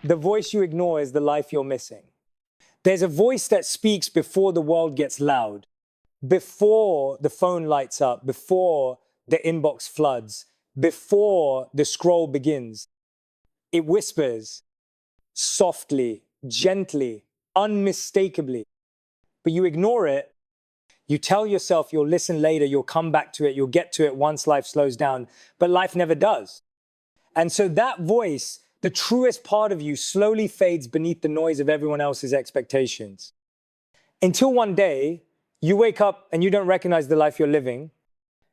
The voice you ignore is the life you're missing. There's a voice that speaks before the world gets loud, before the phone lights up, before the inbox floods, before the scroll begins. It whispers softly, gently, unmistakably. But you ignore it. You tell yourself you'll listen later, you'll come back to it, you'll get to it once life slows down, but life never does. And so that voice, the truest part of you, slowly fades beneath the noise of everyone else's expectations. Until one day, you wake up and you don't recognize the life you're living.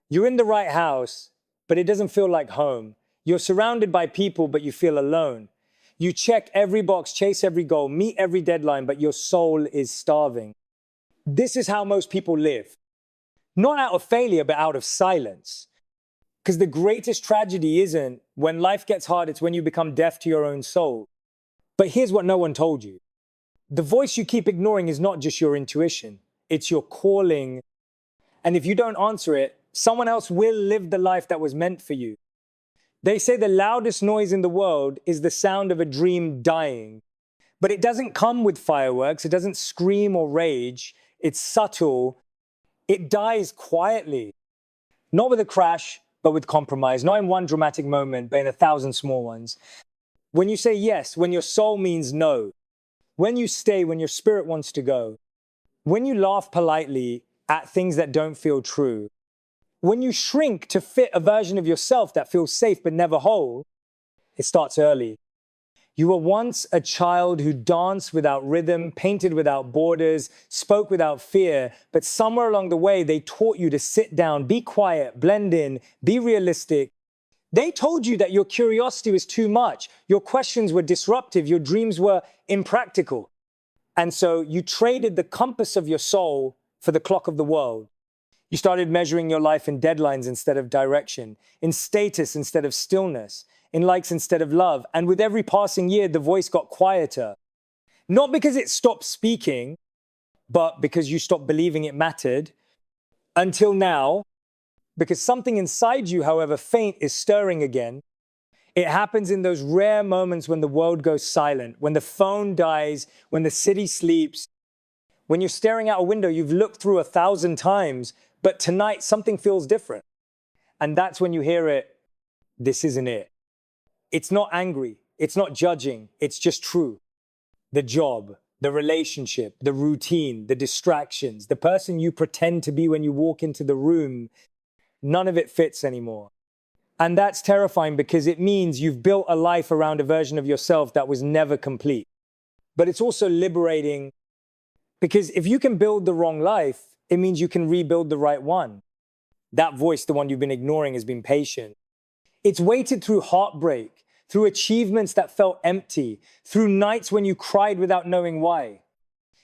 You're in the right house, but it doesn't feel like home. You're surrounded by people, but you feel alone. You check every box, chase every goal, meet every deadline, but your soul is starving. This is how most people live. Not out of failure, but out of silence. Because the greatest tragedy isn't when life gets hard, it's when you become deaf to your own soul. But here's what no one told you. The voice you keep ignoring is not just your intuition. It's your calling. And if you don't answer it, someone else will live the life that was meant for you. They say the loudest noise in the world is the sound of a dream dying. But it doesn't come with fireworks. It doesn't scream or rage. It's subtle. It dies quietly. Not with a crash, but with compromise. Not in one dramatic moment, but in 1,000 small ones. When you say yes, when your soul means no. When you stay, when your spirit wants to go. When you laugh politely at things that don't feel true. When you shrink to fit a version of yourself that feels safe but never whole. It starts early. You were once a child who danced without rhythm, painted without borders, spoke without fear, but somewhere along the way, they taught you to sit down, be quiet, blend in, be realistic. They told you that your curiosity was too much, your questions were disruptive, your dreams were impractical. And so you traded the compass of your soul for the clock of the world. You started measuring your life in deadlines instead of direction, in status instead of stillness, in likes instead of love. And with every passing year, the voice got quieter. Not because it stopped speaking, but because you stopped believing it mattered. Until now, because something inside you, however faint, is stirring again. It happens in those rare moments when the world goes silent, when the phone dies, when the city sleeps. When you're staring out a window you've looked through 1,000 times, but tonight something feels different. And that's when you hear it, this isn't it. It's not angry, it's not judging, it's just true. The job, the relationship, the routine, the distractions, the person you pretend to be when you walk into the room, none of it fits anymore. And that's terrifying because it means you've built a life around a version of yourself that was never complete. But it's also liberating because if you can build the wrong life, it means you can rebuild the right one. That voice, the one you've been ignoring, has been patient. It's waited through heartbreak, through achievements that felt empty, through nights when you cried without knowing why.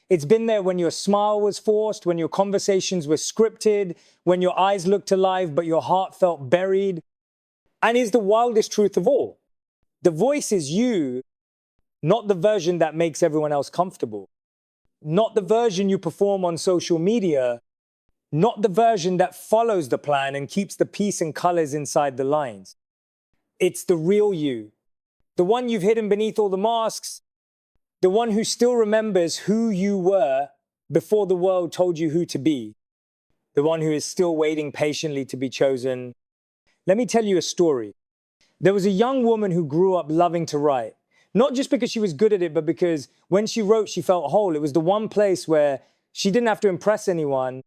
It's been there when your smile was forced, when your conversations were scripted, when your eyes looked alive but your heart felt buried. And is the wildest truth of all. The voice is you, not the version that makes everyone else comfortable. Not the version you perform on social media, not the version that follows the plan and keeps the peace and colors inside the lines. It's the real you, the one you've hidden beneath all the masks, the one who still remembers who you were before the world told you who to be, the one who is still waiting patiently to be chosen. Let me tell you a story. There was a young woman who grew up loving to write, not just because she was good at it, but because when she wrote, she felt whole. It was the one place where she didn't have to impress anyone.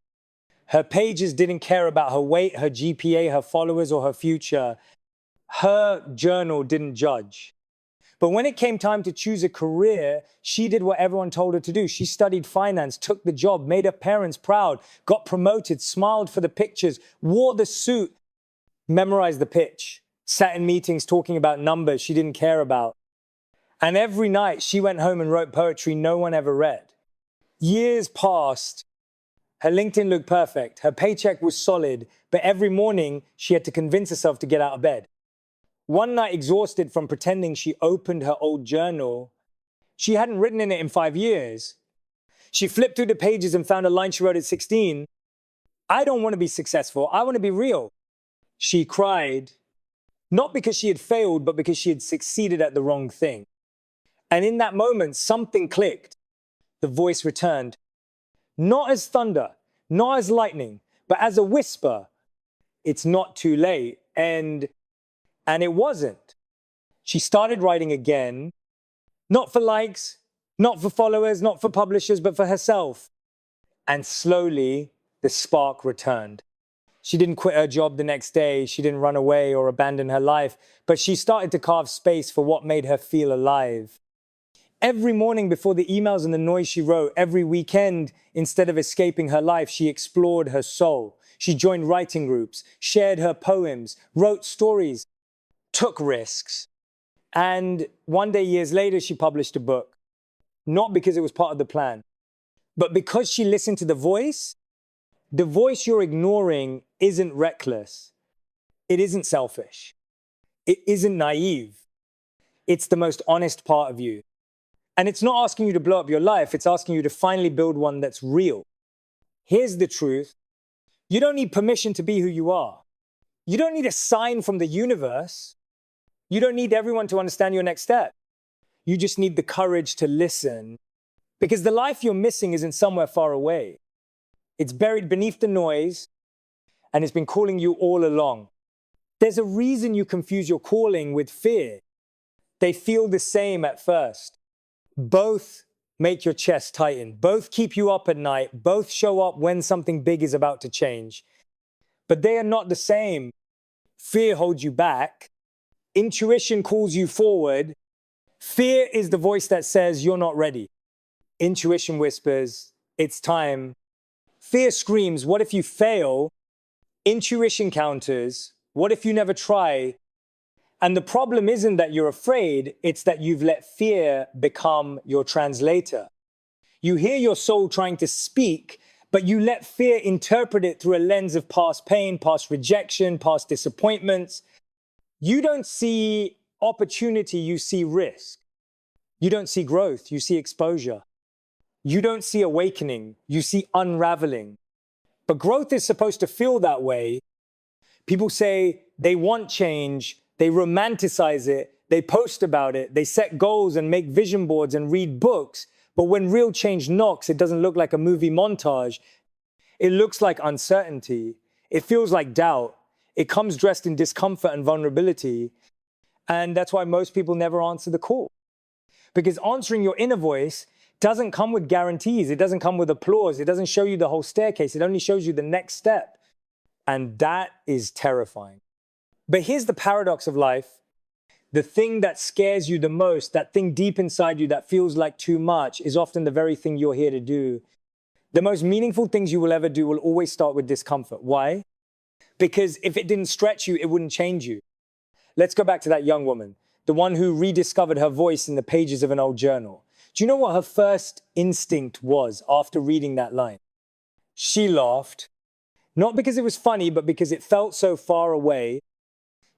Her pages didn't care about her weight, her GPA, her followers, or her future. Her journal didn't judge. But when it came time to choose a career, she did what everyone told her to do. She studied finance, took the job, made her parents proud, got promoted, smiled for the pictures, wore the suit, memorized the pitch, sat in meetings talking about numbers she didn't care about. And every night she went home and wrote poetry no one ever read. Years passed. Her LinkedIn looked perfect. Her paycheck was solid, but every morning she had to convince herself to get out of bed. One night, exhausted from pretending, she opened her old journal. She hadn't written in it in 5 years. She flipped through the pages and found a line she wrote at 16. I don't want to be successful. I want to be real. She cried, not because she had failed, but because she had succeeded at the wrong thing. And in that moment, something clicked. The voice returned, not as thunder, not as lightning, but as a whisper. It's not too late. And it wasn't. She started writing again, not for likes, not for followers, not for publishers, but for herself. And slowly, the spark returned. She didn't quit her job the next day. She didn't run away or abandon her life, but she started to carve space for what made her feel alive. Every morning before the emails and the noise she wrote, every weekend, instead of escaping her life, she explored her soul. She joined writing groups, shared her poems, wrote stories, took risks. And one day, years later, she published a book. Not because it was part of the plan, but because she listened to the voice you're ignoring isn't reckless. It isn't selfish. It isn't naive. It's the most honest part of you. And it's not asking you to blow up your life. It's asking you to finally build one that's real. Here's the truth. You don't need permission to be who you are. You don't need a sign from the universe. You don't need everyone to understand your next step. You just need the courage to listen, because the life you're missing isn't somewhere far away. It's buried beneath the noise, and it's been calling you all along. There's a reason you confuse your calling with fear. They feel the same at first. Both make your chest tighten. Both keep you up at night. Both show up when something big is about to change. But they are not the same. Fear holds you back. Intuition calls you forward. Fear is the voice that says you're not ready. Intuition whispers, it's time. Fear screams, what if you fail? Intuition counters, what if you never try? And the problem isn't that you're afraid, it's that you've let fear become your translator. You hear your soul trying to speak, but you let fear interpret it through a lens of past pain, past rejection, past disappointments. You don't see opportunity, you see risk. You don't see growth, you see exposure. You don't see awakening, you see unraveling. But growth is supposed to feel that way. People say they want change, they romanticize it, they post about it, they set goals and make vision boards and read books. But when real change knocks, it doesn't look like a movie montage. It looks like uncertainty. It feels like doubt. It comes dressed in discomfort and vulnerability. And that's why most people never answer the call. Because answering your inner voice doesn't come with guarantees. It doesn't come with applause. It doesn't show you the whole staircase. It only shows you the next step. And that is terrifying. But here's the paradox of life. The thing that scares you the most, that thing deep inside you that feels like too much, is often the very thing you're here to do. The most meaningful things you will ever do will always start with discomfort. Why? Because if it didn't stretch you, it wouldn't change you. Let's go back to that young woman, the one who rediscovered her voice in the pages of an old journal. Do you know what her first instinct was after reading that line? She laughed, not because it was funny, but because it felt so far away.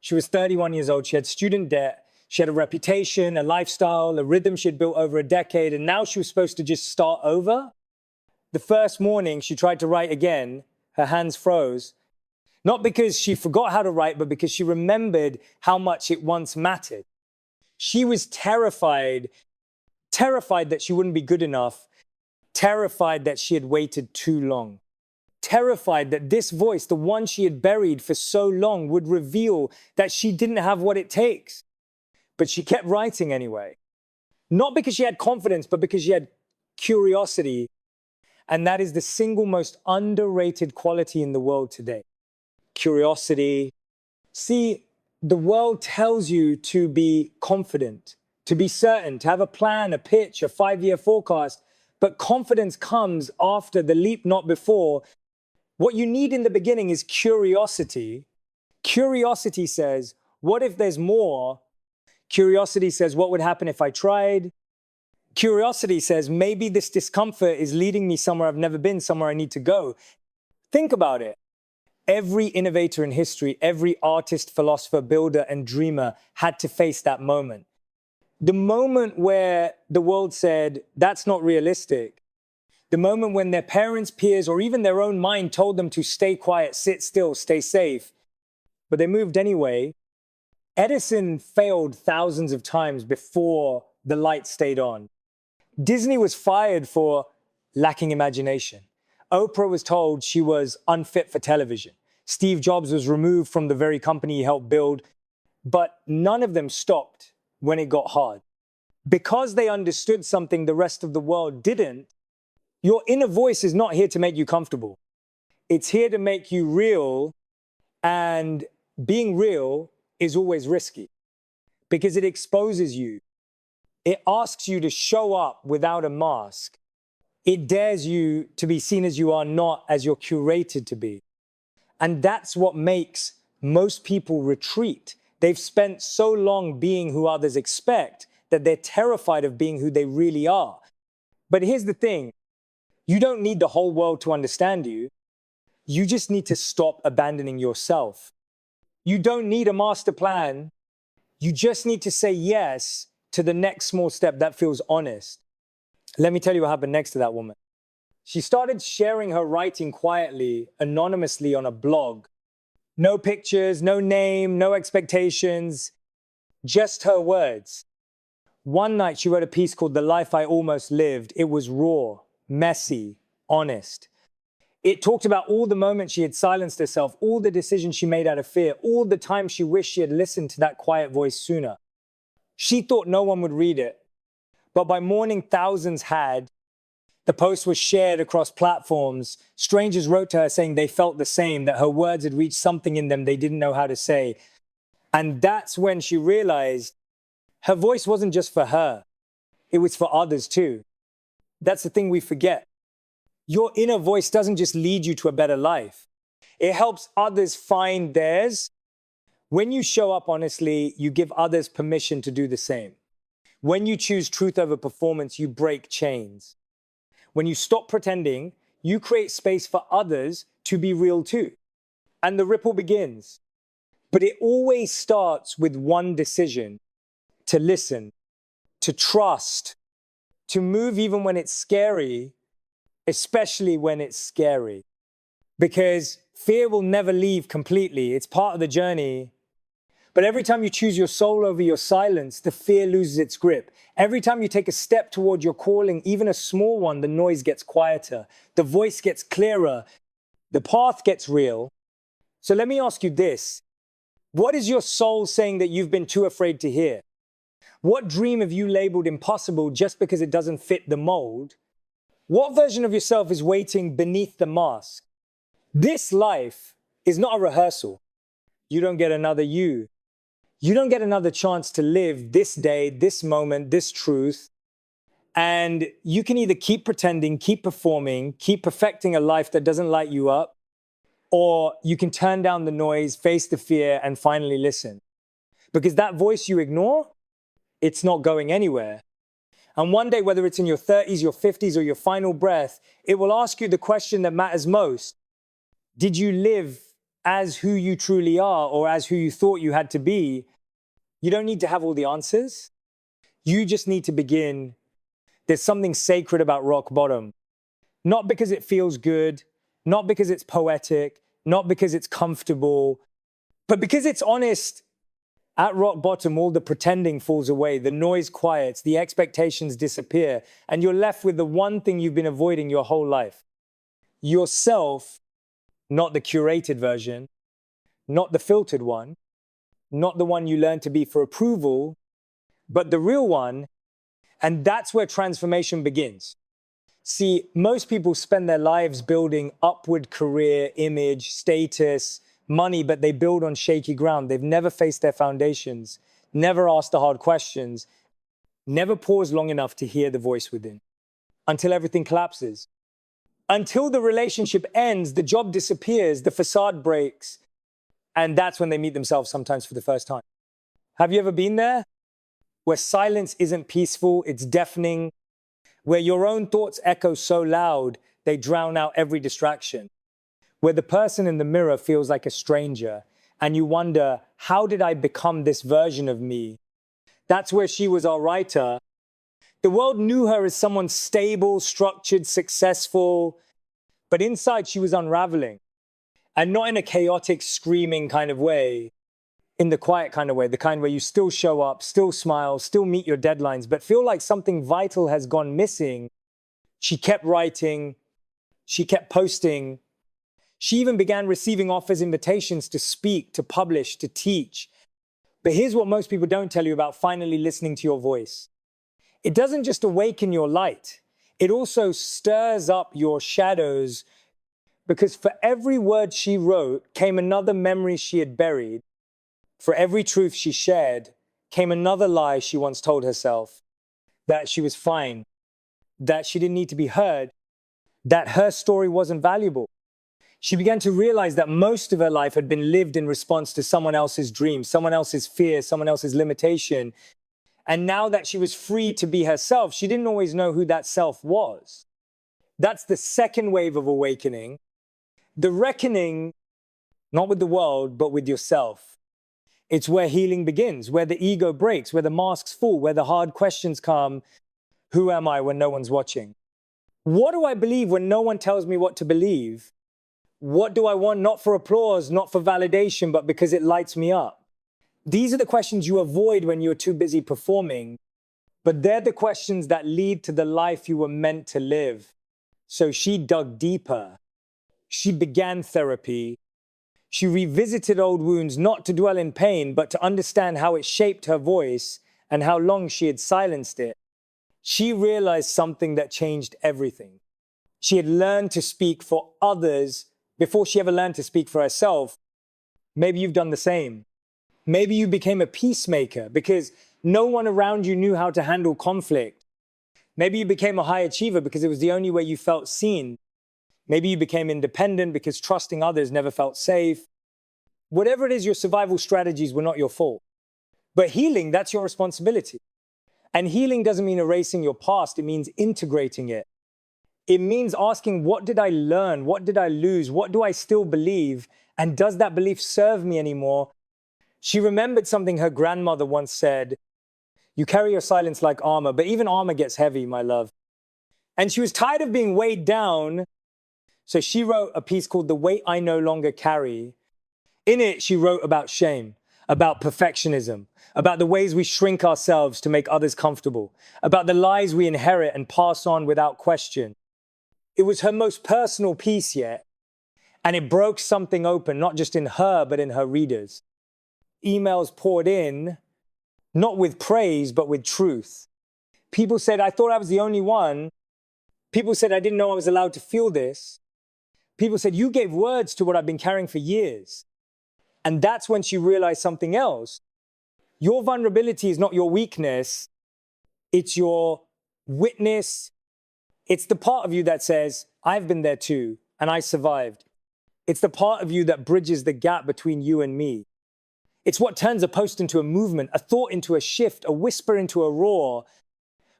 She was 31 years old. She had student debt. She had a reputation, a lifestyle, a rhythm she had built over a decade, and now she was supposed to just start over. The first morning she tried to write again, her hands froze, not because she forgot how to write, but because she remembered how much it once mattered. She was terrified that she wouldn't be good enough, terrified that she had waited too long, terrified that this voice, the one she had buried for so long, would reveal that she didn't have what it takes. But she kept writing anyway. Not because she had confidence, but because she had curiosity. And that is the single most underrated quality in the world today. Curiosity. See, the world tells you to be confident, to be certain, to have a plan, a pitch, a 5-year forecast. But confidence comes after the leap, not before. What you need in the beginning is curiosity. Curiosity says, what if there's more? Curiosity says, what would happen if I tried? Curiosity says, maybe this discomfort is leading me somewhere I've never been, somewhere I need to go. Think about it. Every innovator in history, every artist, philosopher, builder, and dreamer had to face that moment. The moment where the world said, that's not realistic. The moment when their parents, peers, or even their own mind told them to stay quiet, sit still, stay safe. But they moved anyway. Edison failed thousands of times before the light stayed on. Disney was fired for lacking imagination. Oprah was told she was unfit for television. Steve Jobs was removed from the very company he helped build, but none of them stopped when it got hard. Because they understood something the rest of the world didn't, your inner voice is not here to make you comfortable. It's here to make you real, and being real is always risky because it exposes you. It asks you to show up without a mask. It dares you to be seen as you are, not as you're curated to be. And that's what makes most people retreat. They've spent so long being who others expect that they're terrified of being who they really are. But here's the thing. You don't need the whole world to understand you. You just need to stop abandoning yourself. You don't need a master plan. You just need to say yes to the next small step that feels honest. Let me tell you what happened next to that woman. She started sharing her writing quietly, anonymously on a blog. No pictures, no name, no expectations, just her words. One night she wrote a piece called The Life I Almost Lived. It was raw, messy, honest. It talked about all the moments she had silenced herself, all the decisions she made out of fear, all the times she wished she had listened to that quiet voice sooner. She thought no one would read it, but by morning thousands had. The post was shared across platforms. Strangers wrote to her saying they felt the same, that her words had reached something in them they didn't know how to say. And that's when she realized her voice wasn't just for her. It was for others too. That's the thing we forget. Your inner voice doesn't just lead you to a better life. It helps others find theirs. When you show up honestly, you give others permission to do the same. When you choose truth over performance, you break chains. When you stop pretending, you create space for others to be real too. And the ripple begins. But it always starts with one decision: to listen, to trust, to move even when it's scary, especially when it's scary. Because fear will never leave completely. It's part of the journey. But every time you choose your soul over your silence, the fear loses its grip. Every time you take a step toward your calling, even a small one, the noise gets quieter. The voice gets clearer. The path gets real. So let me ask you this. What is your soul saying that you've been too afraid to hear? What dream have you labeled impossible just because it doesn't fit the mold? What version of yourself is waiting beneath the mask? This life is not a rehearsal. You don't get another you. You don't get another chance to live this day, this moment, this truth. And you can either keep pretending, keep performing, keep perfecting a life that doesn't light you up, or you can turn down the noise, face the fear, and finally listen. Because that voice you ignore, it's not going anywhere. And one day, whether it's in your 30s, your 50s, or your final breath, it will ask you the question that matters most. Did you live as who you truly are, or as who you thought you had to be? You don't need to have all the answers. You just need to begin. There's something sacred about rock bottom. Not because it feels good, not because it's poetic, not because it's comfortable, but because it's honest. At rock bottom, all the pretending falls away, the noise quiets, the expectations disappear, and you're left with the one thing you've been avoiding your whole life. Yourself, not the curated version, not the filtered one, not the one you learned to be for approval, but the real one. And that's where transformation begins. See, most people spend their lives building upward career, image, status, money, but they build on shaky ground. They've never faced their foundations, never asked the hard questions, never paused long enough to hear the voice within, until everything collapses. Until the relationship ends, the job disappears, the facade breaks, and that's when they meet themselves sometimes for the first time. Have you ever been there? Where silence isn't peaceful, it's deafening, where your own thoughts echo so loud, they drown out every distraction. Where the person in the mirror feels like a stranger, and you wonder, how did I become this version of me? That's where she was our writer. The world knew her as someone stable, structured, successful, but inside she was unraveling. And not in a chaotic, screaming kind of way. in the quiet kind of way, the kind where you still show up, still smile, still meet your deadlines, but feel like something vital has gone missing. She kept writing, she kept posting. She even began receiving offers, invitations to speak, to publish, to teach. But here's what most people don't tell you about finally listening to your voice. It doesn't just awaken your light. It also stirs up your shadows, because for every word she wrote came another memory she had buried. For every truth she shared came another lie she once told herself, that she was fine, that she didn't need to be heard, that her story wasn't valuable. She began to realize that most of her life had been lived in response to someone else's dream, someone else's fear, someone else's limitation. And now that she was free to be herself, she didn't always know who that self was. That's the second wave of awakening. The reckoning, not with the world, but with yourself. It's where healing begins, where the ego breaks, where the masks fall, where the hard questions come. Who am I when no one's watching? What do I believe when no one tells me what to believe? What do I want, not for applause, not for validation, but because it lights me up? These are the questions you avoid when you're too busy performing, but they're the questions that lead to the life you were meant to live. So she dug deeper. She began therapy. She revisited old wounds, not to dwell in pain, but to understand how it shaped her voice and how long she had silenced it. She realized something that changed everything. She had learned to speak for others before she ever learned to speak for herself. Maybe you've done the same. Maybe you became a peacemaker because no one around you knew how to handle conflict. Maybe you became a high achiever because it was the only way you felt seen. Maybe you became independent because trusting others never felt safe. Whatever it is, your survival strategies were not your fault. But healing, that's your responsibility. And healing doesn't mean erasing your past, it means integrating it. It means asking, what did I learn? What did I lose? What do I still believe? And does that belief serve me anymore? She remembered something her grandmother once said, "You carry your silence like armor, but even armor gets heavy, my love." And she was tired of being weighed down, so she wrote a piece called "The Weight I No Longer Carry." In it, she wrote about shame, about perfectionism, about the ways we shrink ourselves to make others comfortable, about the lies we inherit and pass on without question. It was her most personal piece yet, and it broke something open, not just in her, but in her readers. Emails poured in, not with praise, but with truth. People said, "I thought I was the only one." People said, "I didn't know I was allowed to feel this." People said, "You gave words to what I've been carrying for years." And that's when she realized something else. Your vulnerability is not your weakness. It's your witness. It's the part of you that says, "I've been there too, and I survived." It's the part of you that bridges the gap between you and me. It's what turns a post into a movement, a thought into a shift, a whisper into a roar.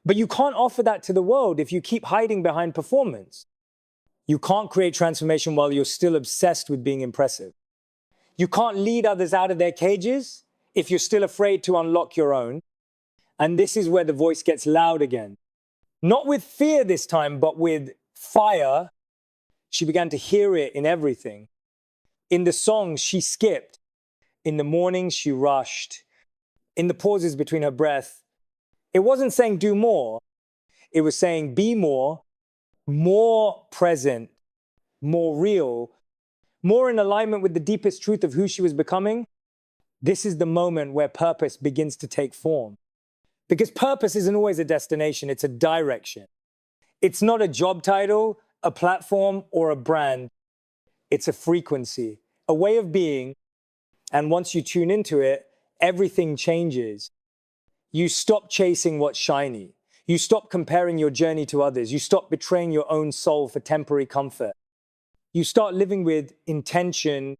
But you can't offer that to the world if you keep hiding behind performance. You can't create transformation while you're still obsessed with being impressive. You can't lead others out of their cages if you're still afraid to unlock your own. And this is where the voice gets loud again. Not with fear this time, but with fire. She began to hear it in everything. In the songs she skipped. In the mornings she rushed. In the pauses between her breath. It wasn't saying do more. It was saying be more present, more real, more in alignment with the deepest truth of who she was becoming. This is the moment where purpose begins to take form. Because purpose isn't always a destination, it's a direction. It's not a job title, a platform, or a brand. It's a frequency, a way of being. And once you tune into it, everything changes. You stop chasing what's shiny. You stop comparing your journey to others. You stop betraying your own soul for temporary comfort. You start living with intention,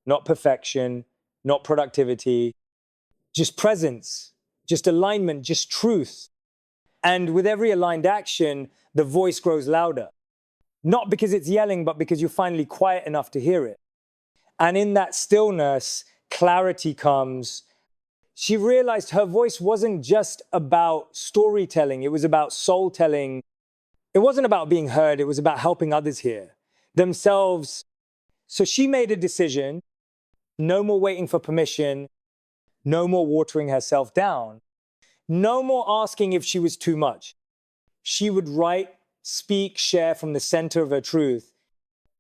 not perfection, not productivity, just presence, just alignment, just truth. And with every aligned action, the voice grows louder. Not because it's yelling, but because you're finally quiet enough to hear it. And in that stillness, clarity comes. She realized her voice wasn't just about storytelling. It was about soul telling. It wasn't about being heard. It was about helping others hear themselves. So she made a decision. No more waiting for permission. No more watering herself down. No more asking if she was too much. She would write, speak, share from the center of her truth.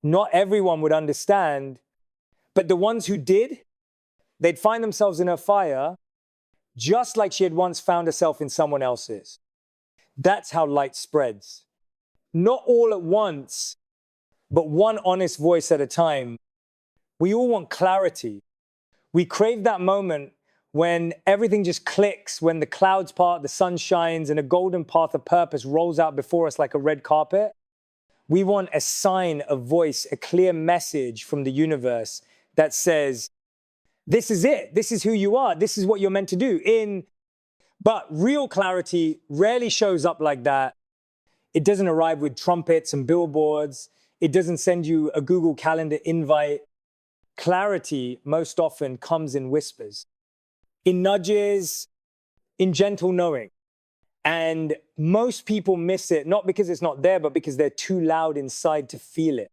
Not everyone would understand, but the ones who did, they'd find themselves in her fire, just like she had once found herself in someone else's. That's how light spreads. Not all at once, but one honest voice at a time. We all want clarity. We crave that moment when everything just clicks, when the clouds part, the sun shines, and a golden path of purpose rolls out before us like a red carpet. We want a sign, a voice, a clear message from the universe that says, this is it. This is who you are. This is what you're meant to do. But real clarity rarely shows up like that. It doesn't arrive with trumpets and billboards. It doesn't send you a Google Calendar invite. Clarity most often comes in whispers, in nudges, in gentle knowing. And most people miss it, not because it's not there, but because they're too loud inside to feel it.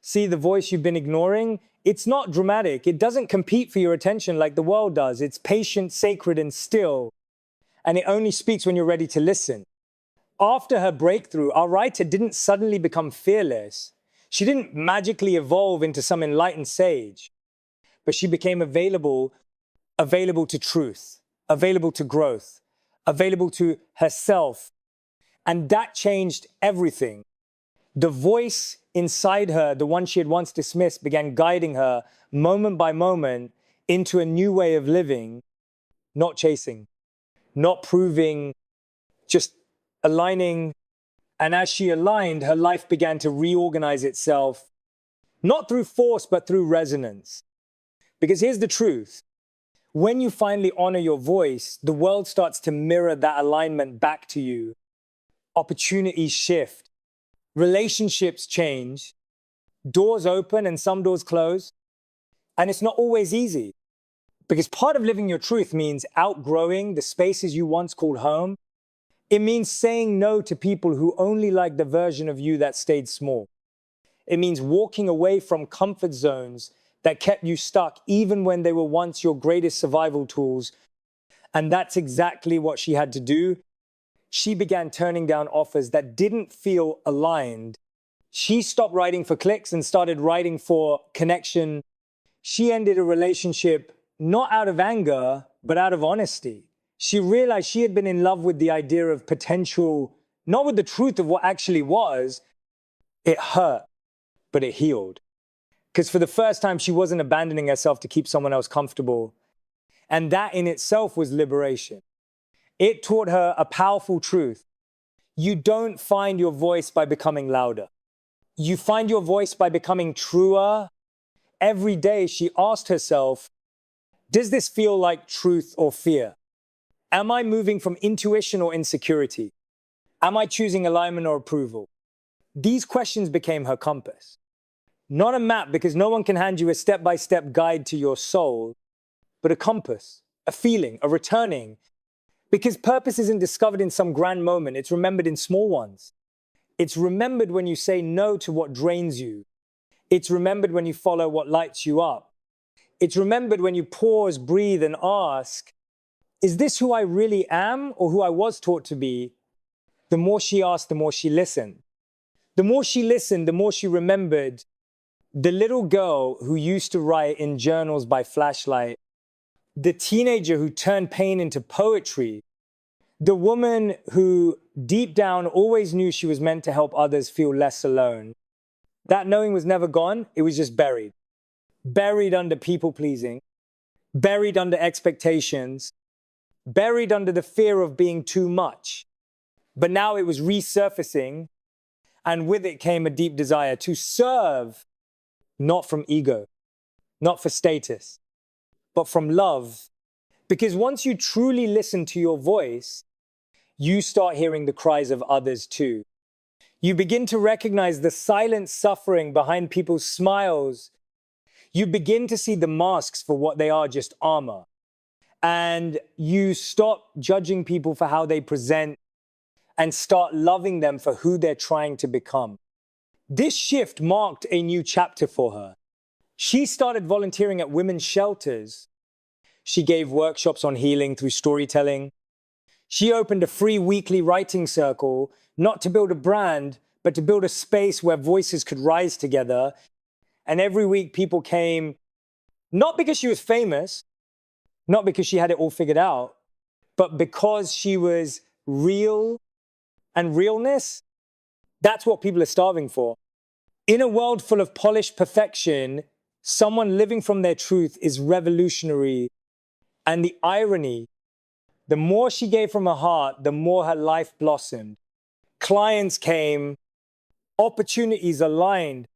See, the voice you've been ignoring, it's not dramatic. It doesn't compete for your attention like the world does. It's patient, sacred, and still. And it only speaks when you're ready to listen. After her breakthrough, our writer didn't suddenly become fearless. She didn't magically evolve into some enlightened sage, but she became available to truth, available to growth, available to herself. And that changed everything. The voice inside her, the one she had once dismissed, began guiding her moment by moment into a new way of living, not chasing, not proving, just aligning. And as she aligned, her life began to reorganize itself, not through force, but through resonance. Because here's the truth. When you finally honor your voice, the world starts to mirror that alignment back to you. Opportunities shift. Relationships change. Doors open and some doors close. And it's not always easy. Because part of living your truth means outgrowing the spaces you once called home. It means saying no to people who only like the version of you that stayed small. It means walking away from comfort zones that kept you stuck even when they were once your greatest survival tools. And that's exactly what she had to do. She began turning down offers that didn't feel aligned. She stopped writing for clicks and started writing for connection. She ended a relationship not out of anger, but out of honesty. She realized she had been in love with the idea of potential, not with the truth of what actually was. It hurt, but it healed. Because for the first time, she wasn't abandoning herself to keep someone else comfortable. And that in itself was liberation. It taught her a powerful truth. You don't find your voice by becoming louder. You find your voice by becoming truer. Every day she asked herself, does this feel like truth or fear? Am I moving from intuition or insecurity? Am I choosing alignment or approval? These questions became her compass. Not a map, because no one can hand you a step-by-step guide to your soul, but a compass, a feeling, a returning. Because purpose isn't discovered in some grand moment, it's remembered in small ones. It's remembered when you say no to what drains you. It's remembered when you follow what lights you up. It's remembered when you pause, breathe, and ask, is this who I really am or who I was taught to be? The more she asked, the more she listened. The more she listened, the more she remembered the little girl who used to write in journals by flashlight, the teenager who turned pain into poetry, the woman who deep down always knew she was meant to help others feel less alone. That knowing was never gone, it was just buried. Buried under people-pleasing, buried under expectations, buried under the fear of being too much. But now it was resurfacing, and with it came a deep desire to serve, not from ego, not for status, but from love. Because once you truly listen to your voice, you start hearing the cries of others too. You begin to recognize the silent suffering behind people's smiles. You begin to see the masks for what they are, just armor. And you stop judging people for how they present and start loving them for who they're trying to become. This shift marked a new chapter for her. She started volunteering at women's shelters. She gave workshops on healing through storytelling. She opened a free weekly writing circle, not to build a brand, but to build a space where voices could rise together. And every week people came, not because she was famous, not because she had it all figured out, but because she was real, and realness, that's what people are starving for. In a world full of polished perfection, someone living from their truth is revolutionary. And the irony, the more she gave from her heart, the more her life blossomed. Clients came, opportunities aligned.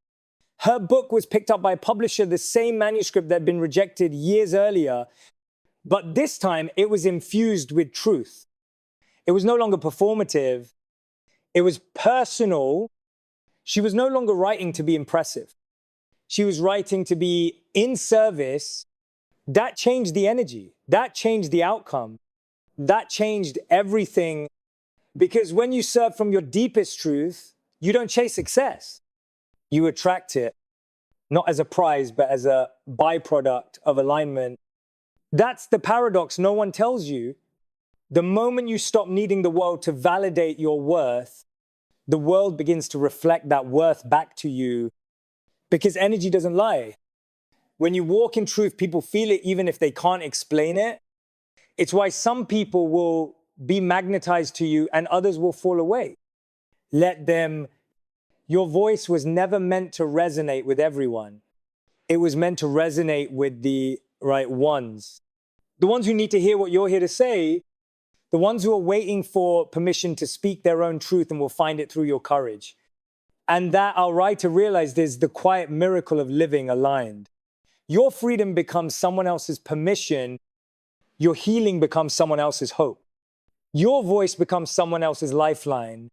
Her book was picked up by a publisher, the same manuscript that had been rejected years earlier, but this time it was infused with truth. It was no longer performative. It was personal. She was no longer writing to be impressive. She was writing to be in service. That changed the energy. That changed the outcome. That changed everything. Because when you serve from your deepest truth, you don't chase success. You attract it, not as a prize, but as a byproduct of alignment. That's the paradox no one tells you. The moment you stop needing the world to validate your worth, the world begins to reflect that worth back to you, because energy doesn't lie. When you walk in truth, people feel it even if they can't explain it. It's why some people will be magnetized to you and others will fall away. Let them. Your voice was never meant to resonate with everyone. It was meant to resonate with the right ones. The ones who need to hear what you're here to say, the ones who are waiting for permission to speak their own truth and will find it through your courage. And that I'll write to realize there's the quiet miracle of living aligned. Your freedom becomes someone else's permission. Your healing becomes someone else's hope. Your voice becomes someone else's lifeline.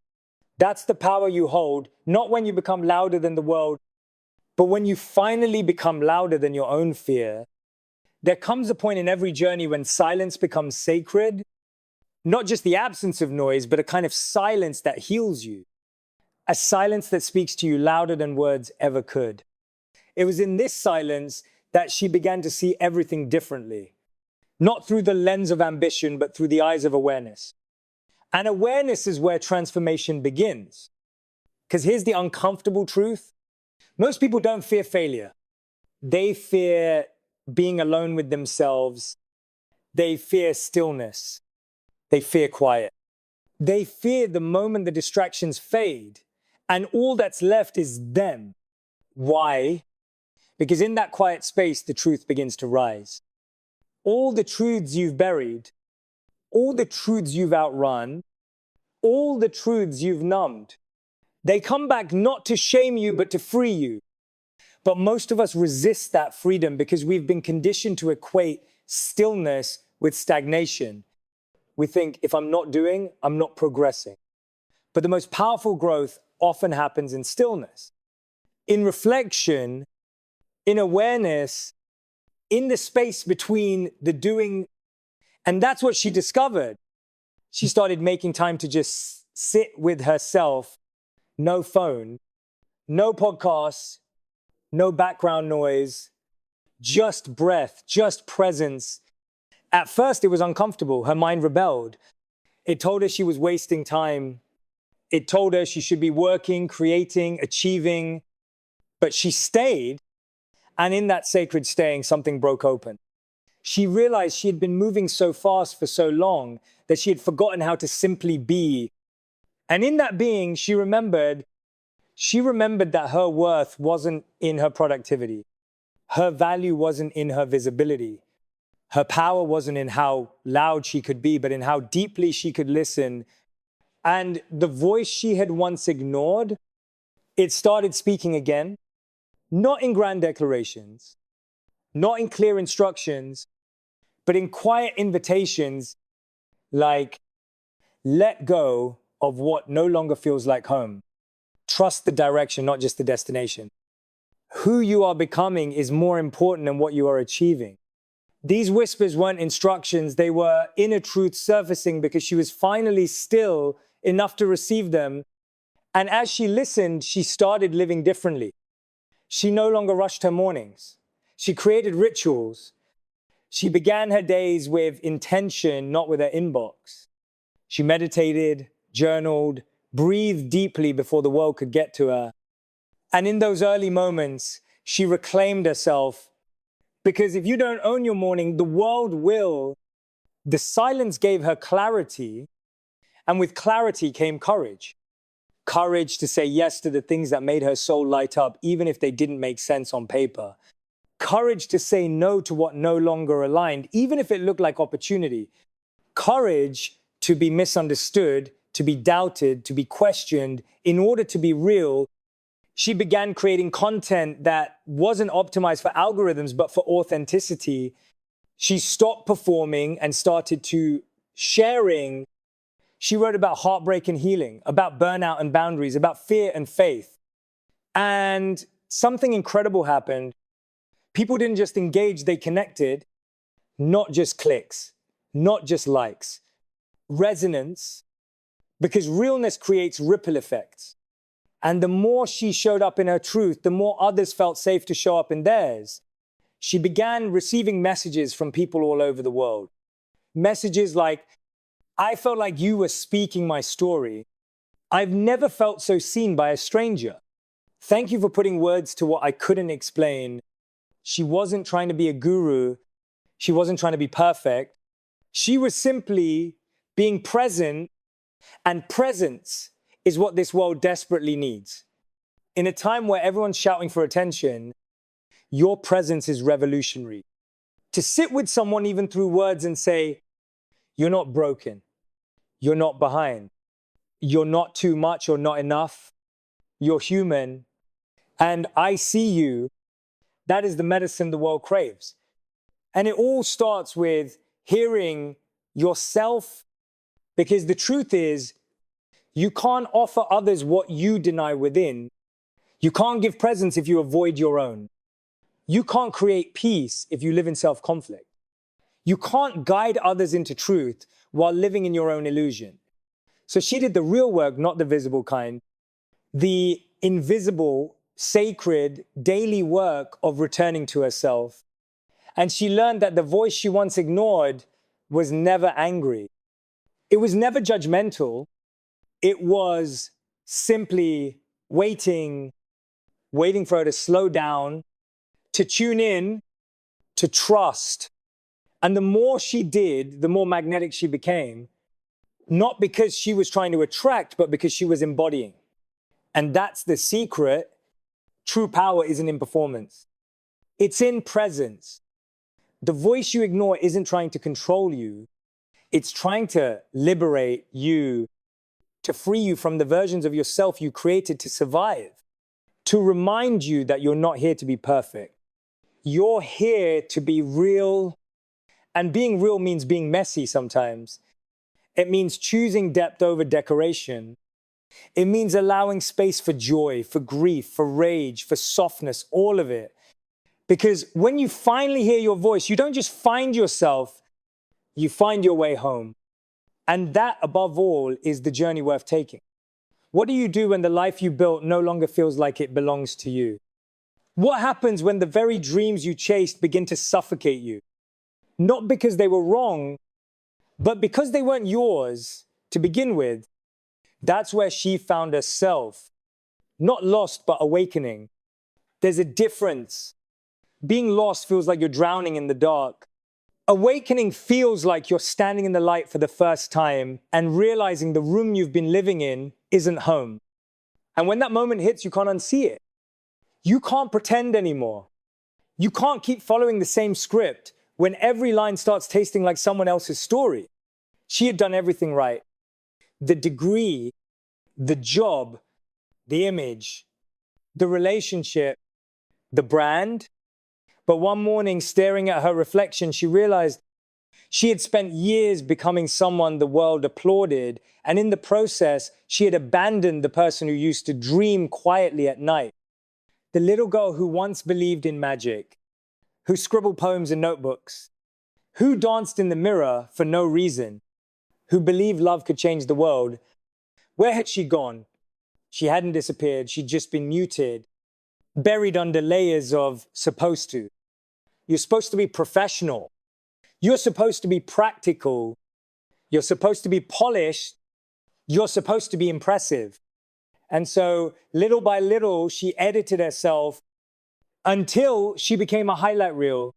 That's the power you hold, not when you become louder than the world, but when you finally become louder than your own fear. There comes a point in every journey when silence becomes sacred, not just the absence of noise, but a kind of silence that heals you, a silence that speaks to you louder than words ever could. It was in this silence that she began to see everything differently, not through the lens of ambition, but through the eyes of awareness. And awareness is where transformation begins. Because here's the uncomfortable truth. Most people don't fear failure. They fear being alone with themselves. They fear stillness. They fear quiet. They fear the moment the distractions fade and all that's left is them. Why? Because in that quiet space, the truth begins to rise. All the truths you've buried, all the truths you've outrun, all the truths you've numbed, they come back not to shame you, but to free you. But most of us resist that freedom because we've been conditioned to equate stillness with stagnation. We think, if I'm not doing, I'm not progressing. But the most powerful growth often happens in stillness, in reflection, in awareness, in the space between the doing. And that's what she discovered. She started making time to just sit with herself. No phone, no podcasts, no background noise, just breath, just presence. At first, it was uncomfortable. Her mind rebelled. It told her she was wasting time. It told her she should be working, creating, achieving. But she stayed, and in that sacred staying, something broke open. She realized she had been moving so fast for so long that she had forgotten how to simply be. And in that being, she remembered that her worth wasn't in her productivity. Her value wasn't in her visibility. Her power wasn't in how loud she could be, but in how deeply she could listen. And the voice she had once ignored, it started speaking again, not in grand declarations, not in clear instructions, but in quiet invitations like, let go of what no longer feels like home. Trust the direction, not just the destination. Who you are becoming is more important than what you are achieving. These whispers weren't instructions, they were inner truth surfacing because she was finally still enough to receive them. And as she listened, she started living differently. She no longer rushed her mornings. She created rituals. She began her days with intention, not with her inbox. She meditated, journaled, breathed deeply before the world could get to her. And in those early moments, she reclaimed herself. Because if you don't own your morning, the world will. The silence gave her clarity, and with clarity came courage. Courage to say yes to the things that made her soul light up, even if they didn't make sense on paper. Courage to say no to what no longer aligned, even if it looked like opportunity. Courage to be misunderstood, to be doubted, to be questioned. In order to be real, she began creating content that wasn't optimized for algorithms, but for authenticity. She stopped performing and started to sharing. She wrote about heartbreak and healing, about burnout and boundaries, about fear and faith. And something incredible happened. People didn't just engage, they connected, not just clicks, not just likes. Resonance, because realness creates ripple effects. And the more she showed up in her truth, the more others felt safe to show up in theirs. She began receiving messages from people all over the world. Messages like, I felt like you were speaking my story. I've never felt so seen by a stranger. Thank you for putting words to what I couldn't explain. She wasn't trying to be a guru. She wasn't trying to be perfect. She was simply being present, and presence is what this world desperately needs. In a time where everyone's shouting for attention, your presence is revolutionary. To sit with someone even through words and say, you're not broken, you're not behind, you're not too much or not enough, you're human, and I see you, that is the medicine the world craves. And it all starts with hearing yourself, because the truth is, you can't offer others what you deny within. You can't give presence if you avoid your own. You can't create peace if you live in self-conflict. You can't guide others into truth while living in your own illusion. So she did the real work, not the visible kind. The invisible, sacred, daily work of returning to herself. And she learned that the voice she once ignored was never angry. It was never judgmental. It was simply waiting for her to slow down, to tune in, to trust. And the more she did, the more magnetic she became, not because she was trying to attract, but because she was embodying. And that's the secret. True power isn't in performance. It's in presence. The voice you ignore isn't trying to control you. It's trying to liberate you, to free you from the versions of yourself you created to survive, to remind you that you're not here to be perfect. You're here to be real. And being real means being messy sometimes. It means choosing depth over decoration. It means allowing space for joy, for grief, for rage, for softness, all of it. Because when you finally hear your voice, you don't just find yourself, you find your way home. And that, above all, is the journey worth taking. What do you do when the life you built no longer feels like it belongs to you? What happens when the very dreams you chased begin to suffocate you? Not because they were wrong, but because they weren't yours to begin with. That's where she found herself. Not lost, but awakening. There's a difference. Being lost feels like you're drowning in the dark. Awakening feels like you're standing in the light for the first time and realizing the room you've been living in isn't home. And when that moment hits, you can't unsee it. You can't pretend anymore. You can't keep following the same script when every line starts tasting like someone else's story. She had done everything right. The degree, the job, the image, the relationship, the brand. But one morning, staring at her reflection, she realized she had spent years becoming someone the world applauded, and in the process, she had abandoned the person who used to dream quietly at night. The little girl who once believed in magic, who scribbled poems in notebooks, who danced in the mirror for no reason, who believed love could change the world. Where had she gone? She hadn't disappeared, she'd just been muted, buried under layers of supposed to. You're supposed to be professional. You're supposed to be practical. You're supposed to be polished. You're supposed to be impressive. And so little by little, she edited herself until she became a highlight reel,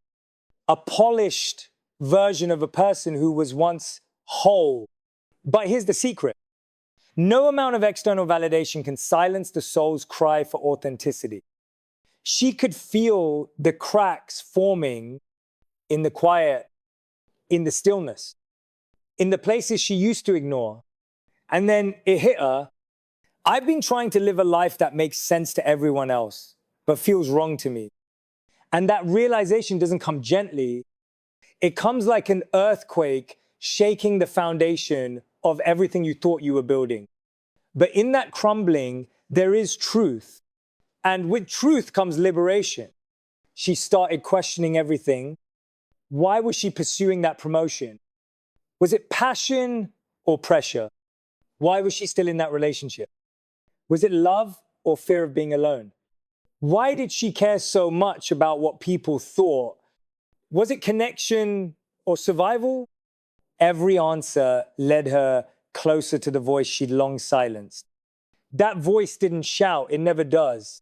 a polished version of a person who was once whole. But here's the secret. No amount of external validation can silence the soul's cry for authenticity. She could feel the cracks forming in the quiet, in the stillness, in the places she used to ignore. And then it hit her. I've been trying to live a life that makes sense to everyone else, but feels wrong to me. And that realization doesn't come gently. It comes like an earthquake shaking the foundation of everything you thought you were building. But in that crumbling, there is truth. And with truth comes liberation. She started questioning everything. Why was she pursuing that promotion? Was it passion or pressure? Why was she still in that relationship? Was it love or fear of being alone? Why did she care so much about what people thought? Was it connection or survival? Every answer led her closer to the voice she'd long silenced. That voice didn't shout, it never does.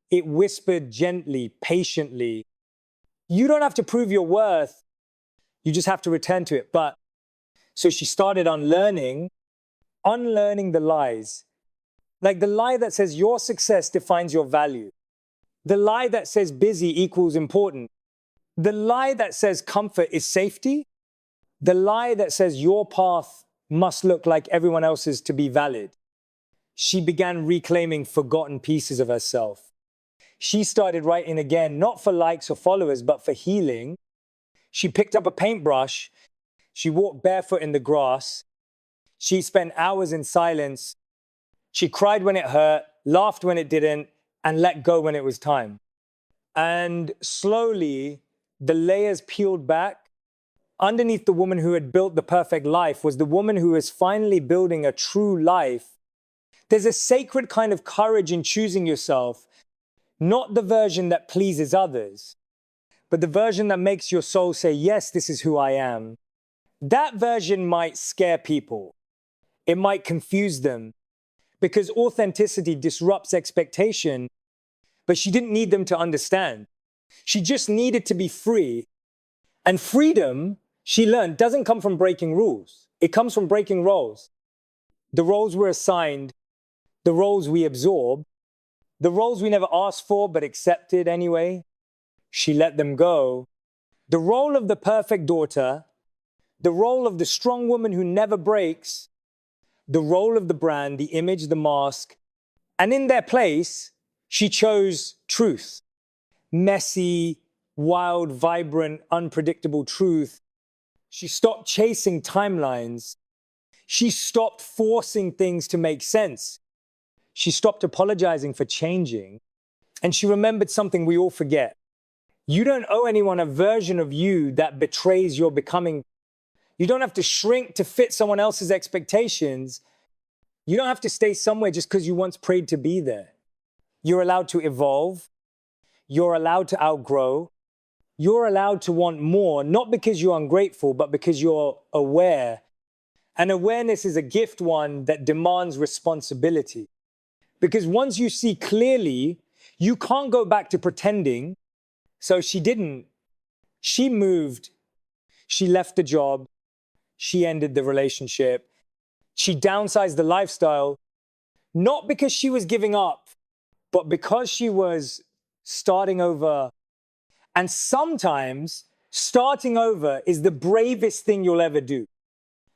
It whispered gently, patiently. You don't have to prove your worth, you just have to return to it. So she started unlearning the lies. Like the lie that says your success defines your value. The lie that says busy equals important. The lie that says comfort is safety. The lie that says your path must look like everyone else's to be valid. She began reclaiming forgotten pieces of herself. She started writing again, not for likes or followers, but for healing. She picked up a paintbrush. She walked barefoot in the grass. She spent hours in silence. She cried when it hurt, laughed when it didn't, and let go when it was time. And slowly, the layers peeled back. Underneath the woman who had built the perfect life was the woman who was finally building a true life. There's a sacred kind of courage in choosing yourself, not the version that pleases others, but the version that makes your soul say, yes, this is who I am. That version might scare people. It might confuse them because authenticity disrupts expectation, but she didn't need them to understand. She just needed to be free. And freedom, she learned, doesn't come from breaking rules. It comes from breaking roles. The roles we're assigned, the roles we absorb, the roles we never asked for but accepted anyway. She let them go. The role of the perfect daughter, the role of the strong woman who never breaks, the role of the brand, the image, the mask. And in their place, she chose truth. Messy, wild, vibrant, unpredictable truth. She stopped chasing timelines. She stopped forcing things to make sense. She stopped apologizing for changing. And she remembered something we all forget. You don't owe anyone a version of you that betrays your becoming. You don't have to shrink to fit someone else's expectations. You don't have to stay somewhere just because you once prayed to be there. You're allowed to evolve. You're allowed to outgrow. You're allowed to want more, not because you're ungrateful, but because you're aware. And awareness is a gift, one that demands responsibility. Because once you see clearly, you can't go back to pretending. So she didn't. She moved. She left the job. She ended the relationship. She downsized the lifestyle, not because she was giving up, but because she was starting over. And sometimes starting over is the bravest thing you'll ever do,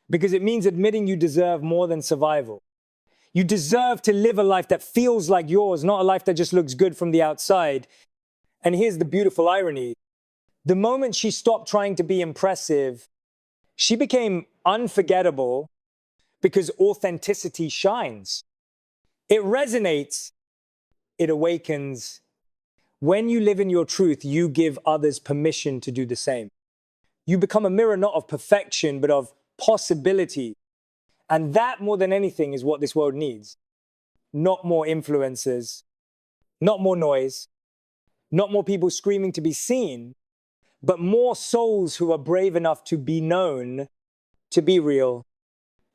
because it means admitting you deserve more than survival. You deserve to live a life that feels like yours, not a life that just looks good from the outside. And here's the beautiful irony. The moment she stopped trying to be impressive, she became unforgettable because authenticity shines. It resonates. It awakens. When you live in your truth, you give others permission to do the same. You become a mirror not of perfection, but of possibility. And that, more than anything, is what this world needs. Not more influencers, not more noise, not more people screaming to be seen, but more souls who are brave enough to be known, to be real,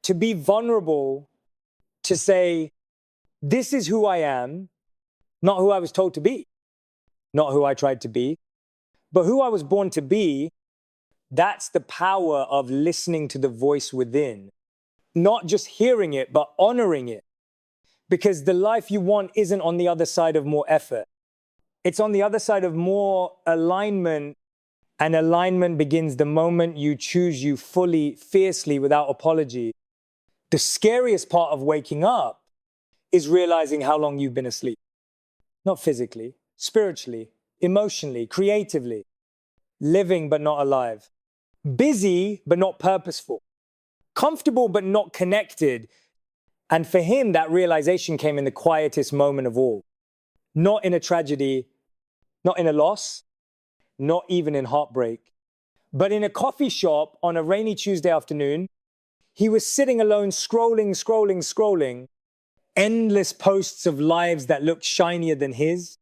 to be vulnerable, to say, this is who I am, not who I was told to be, not who I tried to be, but who I was born to be. That's the power of listening to the voice within, not just hearing it, but honoring it. Because the life you want isn't on the other side of more effort. It's on the other side of more alignment, and alignment begins the moment you choose you fully, fiercely, without apology. The scariest part of waking up is realizing how long you've been asleep. Not physically, spiritually, emotionally, creatively. Living but not alive. Busy but not purposeful. Comfortable but not connected. And for him, that realization came in the quietest moment of all. Not in a tragedy, not in a loss, not even in heartbreak, but in a coffee shop on a rainy Tuesday afternoon. He was sitting alone, scrolling, endless posts of lives that looked shinier than his,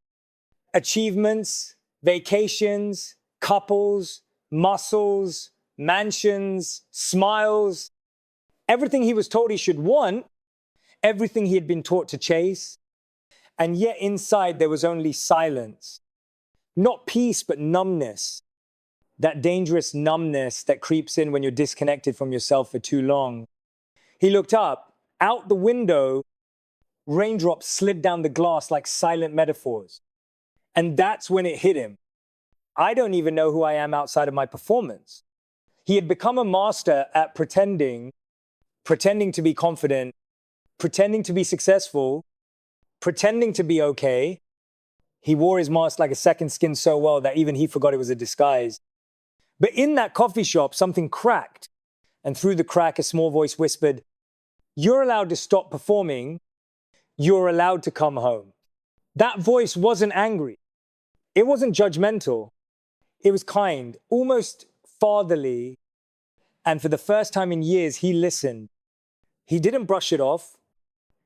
achievements, vacations, couples, muscles, mansions, smiles, everything he was told he should want, everything he had been taught to chase. And yet inside there was only silence. Not peace, but numbness. That dangerous numbness that creeps in when you're disconnected from yourself for too long. He looked up. Out the window, raindrops slid down the glass like silent metaphors. And that's when it hit him. I don't even know who I am outside of my performance. He had become a master at pretending to be confident, pretending to be successful, pretending to be okay. He wore his mask like a second skin so well that even he forgot it was a disguise. But in that coffee shop, something cracked. And through the crack, a small voice whispered, "You're allowed to stop performing. You're allowed to come home." That voice wasn't angry. It wasn't judgmental. It was kind, almost fatherly. And for the first time in years, he listened. He didn't brush it off.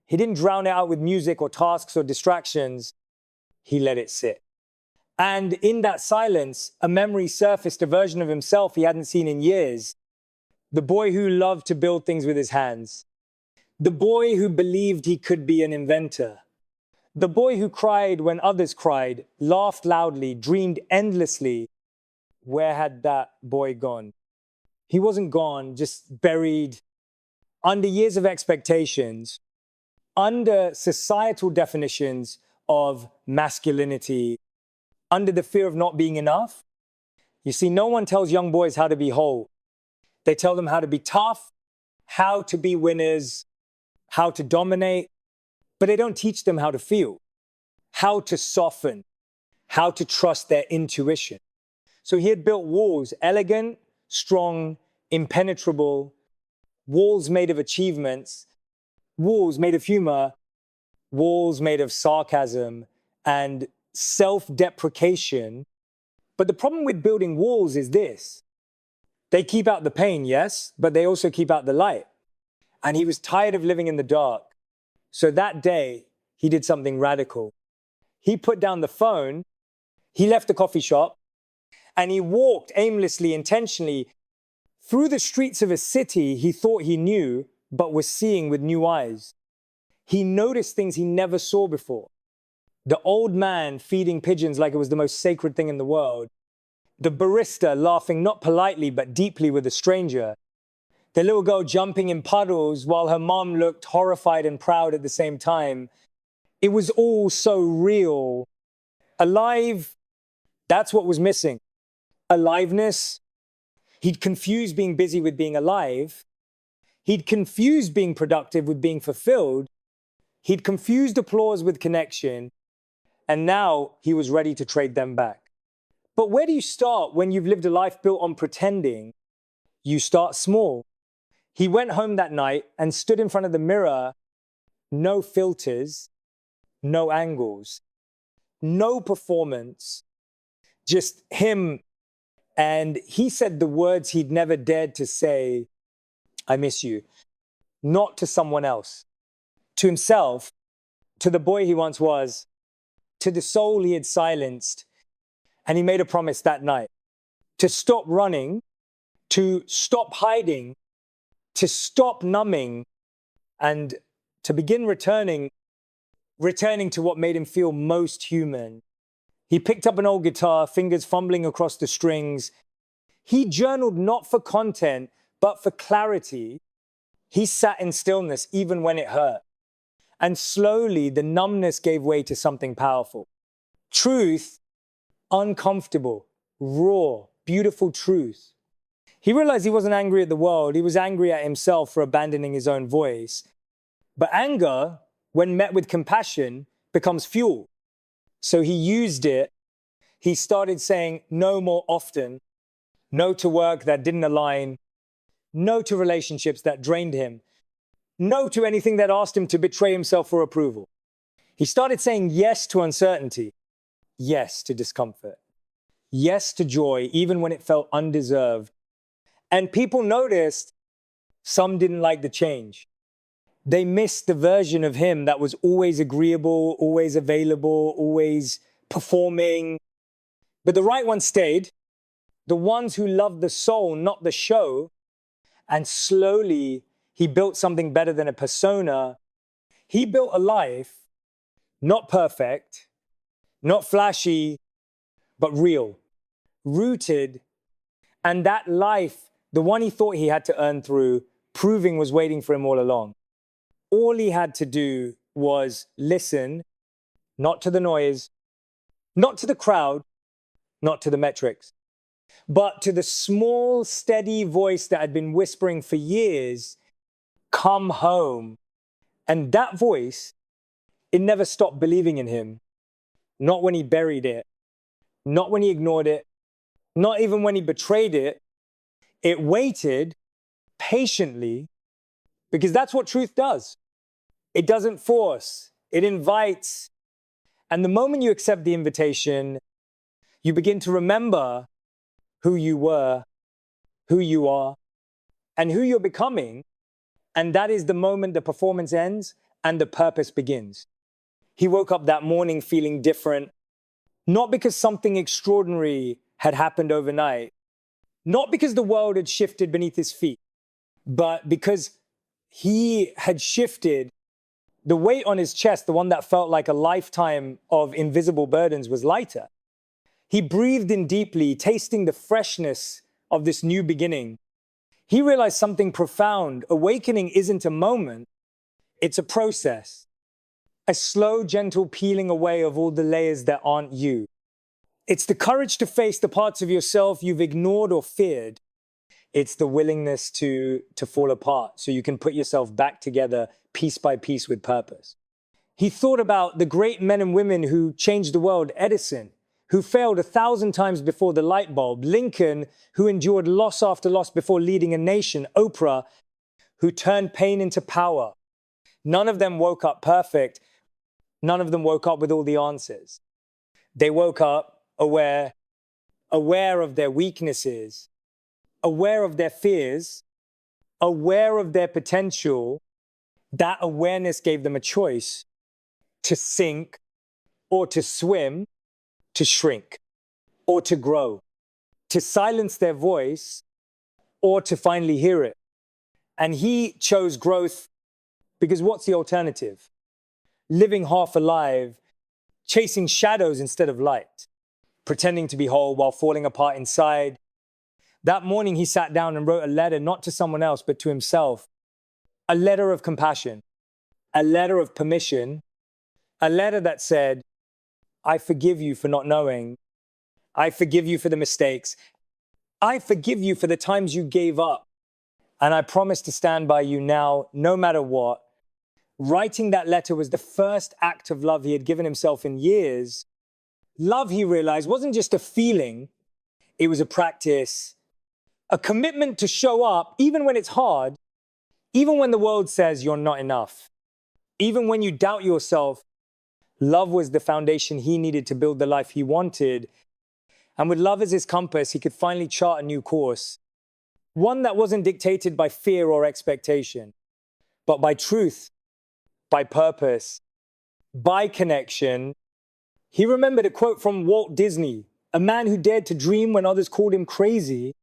He didn't drown it out with music or tasks or distractions. He let it sit. And in that silence, a memory surfaced, a version of himself he hadn't seen in years. The boy who loved to build things with his hands. The boy who believed he could be an inventor. The boy who cried when others cried, laughed loudly, dreamed endlessly. Where had that boy gone? He wasn't gone, just buried under years of expectations, under societal definitions of masculinity, under the fear of not being enough. You see, no one tells young boys how to be whole. They tell them how to be tough, how to be winners, how to dominate, but they don't teach them how to feel, how to soften, how to trust their intuition. So he had built walls, elegant, strong, impenetrable, walls made of achievements, walls made of humor, walls made of sarcasm and self-deprecation. But the problem with building walls is this. They keep out the pain, yes, but they also keep out the light. And he was tired of living in the dark. So that day, he did something radical. He put down the phone, he left the coffee shop, and he walked aimlessly, intentionally, through the streets of a city he thought he knew, but was seeing with new eyes. He noticed things he never saw before. The old man feeding pigeons like it was the most sacred thing in the world. The barista laughing not politely, but deeply with a stranger. The little girl jumping in puddles while her mom looked horrified and proud at the same time. It was all so real. Alive, that's what was missing. Aliveness. He'd confused being busy with being alive. He'd confused being productive with being fulfilled. He'd confused applause with connection. And now he was ready to trade them back. But where do you start when you've lived a life built on pretending? You start small. He went home that night and stood in front of the mirror. No filters, no angles, no performance, just him. And he said the words he'd never dared to say, "I miss you," not to someone else, to himself, to the boy he once was, to the soul he had silenced. And he made a promise that night. to stop running, to stop hiding, to stop numbing, and to begin returning to what made him feel most human. He picked up an old guitar, fingers fumbling across the strings. He journaled not for content, but for clarity. He sat in stillness even when it hurt. And slowly, the numbness gave way to something powerful. Truth, uncomfortable, raw, beautiful truth. He realized he wasn't angry at the world. He was angry at himself for abandoning his own voice. But anger, when met with compassion, becomes fuel. So he used it. He started saying no more often, no to work that didn't align, no to relationships that drained him, no to anything that asked him to betray himself for approval. He started saying yes to uncertainty, yes to discomfort, yes to joy, even when it felt undeserved. And people noticed some didn't like the change. They missed the version of him that was always agreeable, always available, always performing. But the right ones stayed, the ones who loved the soul, not the show. And slowly, he built something better than a persona. He built a life, not perfect, not flashy, but real, rooted. And that life, the one he thought he had to earn through, proving was waiting for him all along. All he had to do was listen, not to the noise, not to the crowd, not to the metrics, but to the small, steady voice that had been whispering for years, come home. And that voice, it never stopped believing in him. Not when he buried it, not when he ignored it, not even when he betrayed it. It waited patiently, because that's what truth does. It doesn't force, it invites. And the moment you accept the invitation, you begin to remember who you were, who you are, and who you're becoming. And that is the moment the performance ends and the purpose begins. He woke up that morning feeling different, not because something extraordinary had happened overnight, not because the world had shifted beneath his feet, but because he had shifted. The weight on his chest, the one that felt like a lifetime of invisible burdens, was lighter. He breathed in deeply, tasting the freshness of this new beginning. He realized something profound. Awakening isn't a moment, it's a process. A slow, gentle peeling away of all the layers that aren't you. It's the courage to face the parts of yourself you've ignored or feared. It's the willingness to fall apart so you can put yourself back together piece by piece with purpose. He thought about the great men and women who changed the world. Edison, who failed 1,000 times before the light bulb. Lincoln, who endured loss after loss before leading a nation. Oprah, who turned pain into power. None of them woke up perfect. None of them woke up with all the answers. They woke up aware of their weaknesses, aware of their fears, aware of their potential. That awareness gave them a choice to sink or to swim, to shrink or to grow, to silence their voice or to finally hear it. And he chose growth because what's the alternative? Living half alive, chasing shadows instead of light, pretending to be whole while falling apart inside. That morning he sat down and wrote a letter, not to someone else, but to himself. A letter of compassion, a letter of permission, a letter that said, I forgive you for not knowing. I forgive you for the mistakes. I forgive you for the times you gave up. And I promise to stand by you now, no matter what. Writing that letter was the first act of love he had given himself in years. Love, he realized, wasn't just a feeling. It was a practice, a commitment to show up even when it's hard, even when the world says you're not enough, even when you doubt yourself. Love was the foundation he needed to build the life he wanted. And with love as his compass, he could finally chart a new course, one that wasn't dictated by fear or expectation, but by truth, by purpose, by connection. He remembered a quote from Walt Disney, a man who dared to dream when others called him crazy.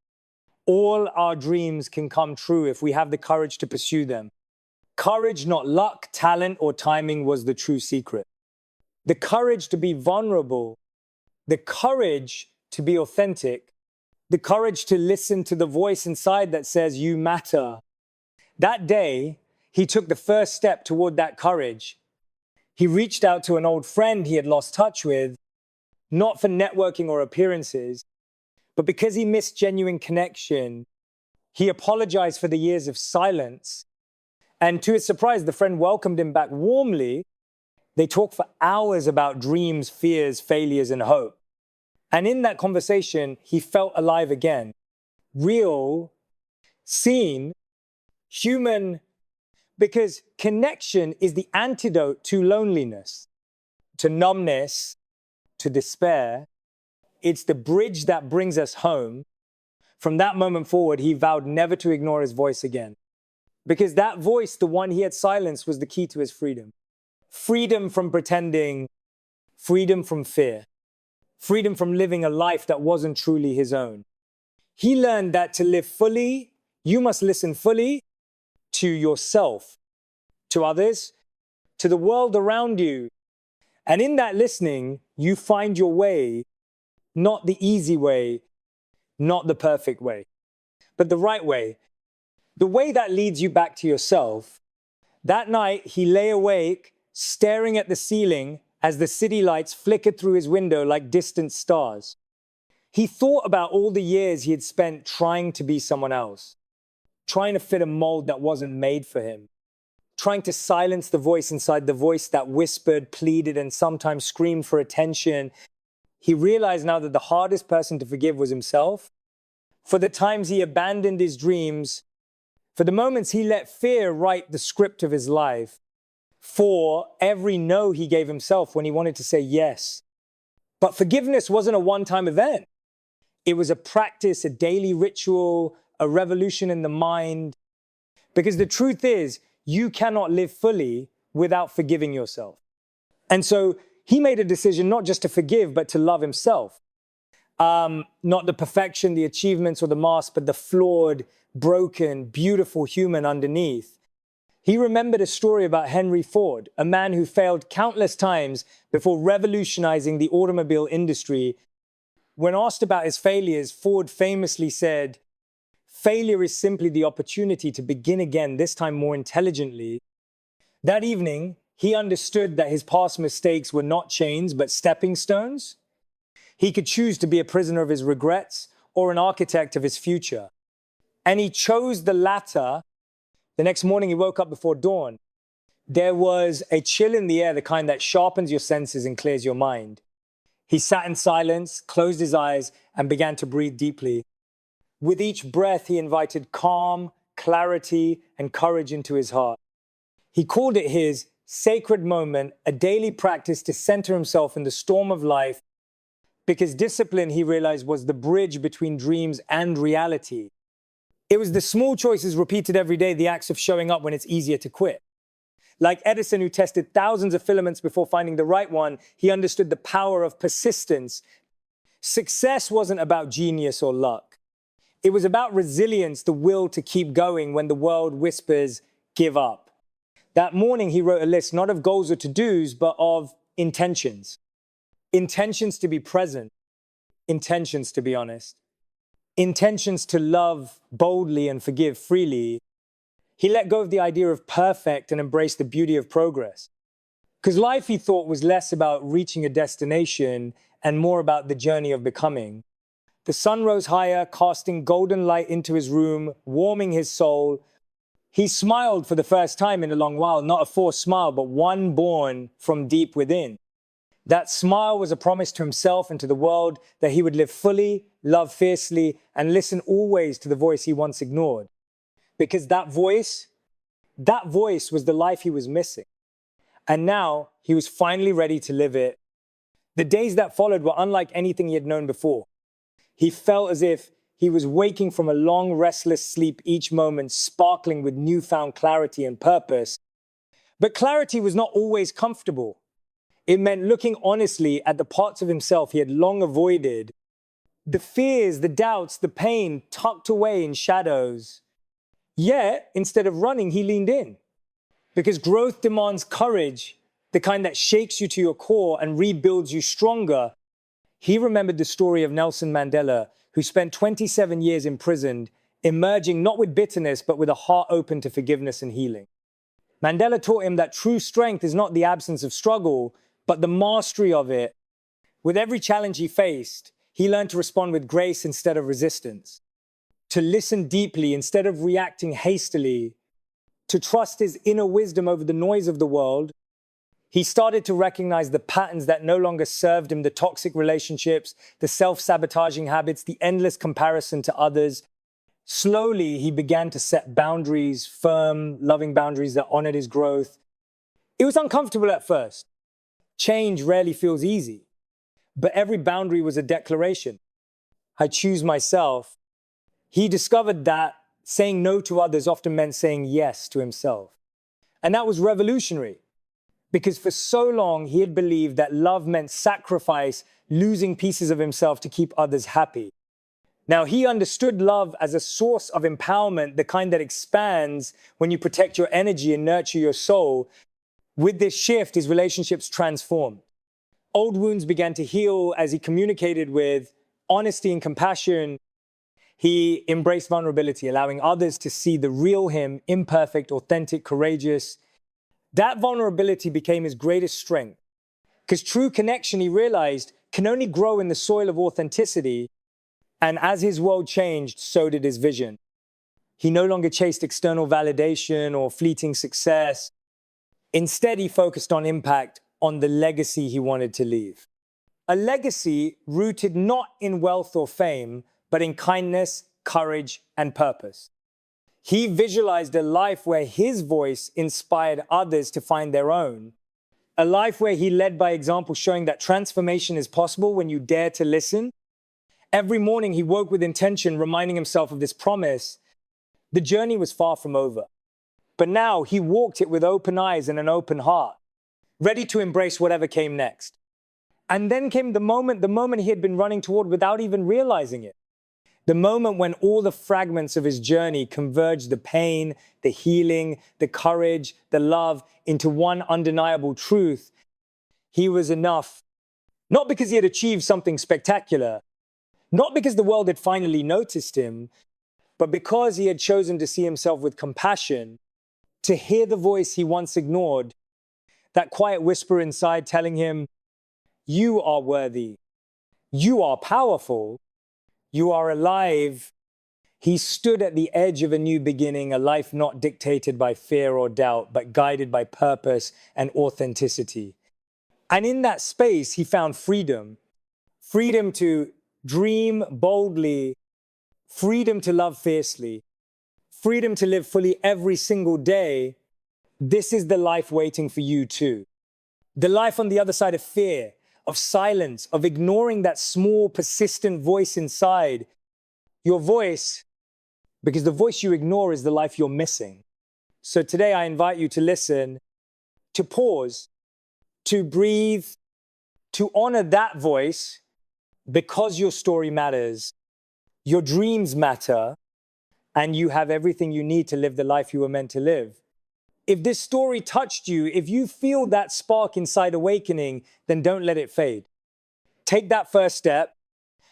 All our dreams can come true if we have the courage to pursue them. Courage, not luck, talent, or timing, was the true secret. The courage to be vulnerable, the courage to be authentic, the courage to listen to the voice inside that says, you matter. That day, he took the first step toward that courage. He reached out to an old friend he had lost touch with, not for networking or appearances, but because he missed genuine connection. He apologized for the years of silence. And to his surprise, the friend welcomed him back warmly. They talked for hours about dreams, fears, failures, and hope. And in that conversation, he felt alive again. Real, seen, human, because connection is the antidote to loneliness, to numbness, to despair. It's the bridge that brings us home. From that moment forward, he vowed never to ignore his voice again. Because that voice, the one he had silenced, was the key to his freedom. Freedom from pretending, freedom from fear, freedom from living a life that wasn't truly his own. He learned that to live fully, you must listen fully to yourself, to others, to the world around you. And in that listening, you find your way, not the easy way, not the perfect way, but the right way. The way that leads you back to yourself. That night, he lay awake, staring at the ceiling as the city lights flickered through his window like distant stars. He thought about all the years he had spent trying to be someone else, trying to fit a mold that wasn't made for him, trying to silence the voice inside, the voice that whispered, pleaded, and sometimes screamed for attention. He realized now that the hardest person to forgive was himself. For the times he abandoned his dreams, for the moments he let fear write the script of his life, for every no he gave himself when he wanted to say yes. But forgiveness wasn't a one-time event. It was a practice, a daily ritual, a revolution in the mind. Because the truth is, you cannot live fully without forgiving yourself. And so he made a decision not just to forgive, but to love himself. Not the perfection, the achievements, or the mask, but the flawed, broken, beautiful human underneath. He remembered a story about Henry Ford, a man who failed countless times before revolutionizing the automobile industry. When asked about his failures, Ford famously said, "Failure is simply the opportunity to begin again, this time more intelligently." That evening, he understood that his past mistakes were not chains, but stepping stones. He could choose to be a prisoner of his regrets or an architect of his future. And he chose the latter. The next morning, he woke up before dawn. There was a chill in the air, the kind that sharpens your senses and clears your mind. He sat in silence, closed his eyes, and began to breathe deeply. With each breath, he invited calm, clarity, and courage into his heart. He called it his sacred moment, a daily practice to center himself in the storm of life, because discipline, he realized, was the bridge between dreams and reality. It was the small choices repeated every day, the acts of showing up when it's easier to quit. Like Edison, who tested thousands of filaments before finding the right one, he understood the power of persistence. Success wasn't about genius or luck. It was about resilience, the will to keep going when the world whispers, give up. That morning, he wrote a list, not of goals or to-dos, but of intentions. Intentions to be present. Intentions to be honest. Intentions to love boldly and forgive freely. He let go of the idea of perfect and embraced the beauty of progress. Because life, he thought, was less about reaching a destination and more about the journey of becoming. The sun rose higher, casting golden light into his room, warming his soul. He smiled for the first time in a long while, not a forced smile, but one born from deep within. That smile was a promise to himself and to the world that he would live fully, love fiercely, and listen always to the voice he once ignored. Because that voice was the life he was missing. And now he was finally ready to live it. The days that followed were unlike anything he had known before. He felt as if he was waking from a long, restless sleep, each moment sparkling with newfound clarity and purpose. But clarity was not always comfortable. It meant looking honestly at the parts of himself he had long avoided, the fears, the doubts, the pain tucked away in shadows. Yet, instead of running, he leaned in. Because growth demands courage, the kind that shakes you to your core and rebuilds you stronger. He remembered the story of Nelson Mandela, who spent 27 years imprisoned, emerging not with bitterness, but with a heart open to forgiveness and healing. Mandela taught him that true strength is not the absence of struggle, but the mastery of it. With every challenge he faced, he learned to respond with grace instead of resistance, to listen deeply instead of reacting hastily, to trust his inner wisdom over the noise of the world. He started to recognize the patterns that no longer served him, the toxic relationships, the self-sabotaging habits, the endless comparison to others. Slowly, he began to set boundaries, firm, loving boundaries that honored his growth. It was uncomfortable at first. Change rarely feels easy, but every boundary was a declaration. I choose myself. He discovered that saying no to others often meant saying yes to himself. And that was revolutionary, because for so long he had believed that love meant sacrifice, losing pieces of himself to keep others happy. Now he understood love as a source of empowerment, the kind that expands when you protect your energy and nurture your soul. With this shift, his relationships transformed. Old wounds began to heal as he communicated with honesty and compassion. He embraced vulnerability, allowing others to see the real him, imperfect, authentic, courageous. That vulnerability became his greatest strength, because true connection, he realized, can only grow in the soil of authenticity. And as his world changed, so did his vision. He no longer chased external validation or fleeting success. Instead, he focused on impact, on the legacy he wanted to leave. A legacy rooted not in wealth or fame, but in kindness, courage, and purpose. He visualized a life where his voice inspired others to find their own. A life where he led by example, showing that transformation is possible when you dare to listen. Every morning he woke with intention, reminding himself of this promise. The journey was far from over, but now he walked it with open eyes and an open heart, ready to embrace whatever came next. And then came the moment he had been running toward without even realizing it. The moment when all the fragments of his journey converged, the pain, the healing, the courage, the love, into one undeniable truth. He was enough, not because he had achieved something spectacular, not because the world had finally noticed him, but because he had chosen to see himself with compassion, to hear the voice he once ignored, that quiet whisper inside telling him, "You are worthy, you are powerful, you are alive." He stood at the edge of a new beginning, a life not dictated by fear or doubt, but guided by purpose and authenticity. And in that space, he found freedom. Freedom to dream boldly, freedom to love fiercely, freedom to live fully every single day. This is the life waiting for you too. The life on the other side of fear, of silence, of ignoring that small, persistent voice inside. Your voice, because the voice you ignore is the life you're missing. So today I invite you to listen, to pause, to breathe, to honor that voice, because your story matters, your dreams matter, and you have everything you need to live the life you were meant to live. If this story touched you, if you feel that spark inside awakening, then don't let it fade. Take that first step.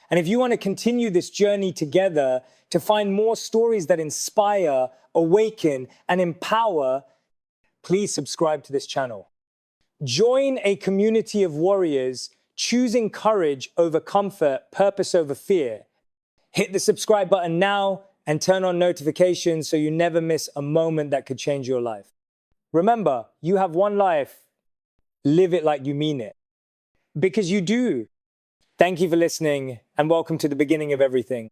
And if you want to continue this journey together, to find more stories that inspire, awaken, and empower, please subscribe to this channel. Join a community of warriors choosing courage over comfort, purpose over fear. Hit the subscribe button now and turn on notifications so you never miss a moment that could change your life. Remember, you have one life. Live it like you mean it. Because you do. Thank you for listening, and welcome to the beginning of everything.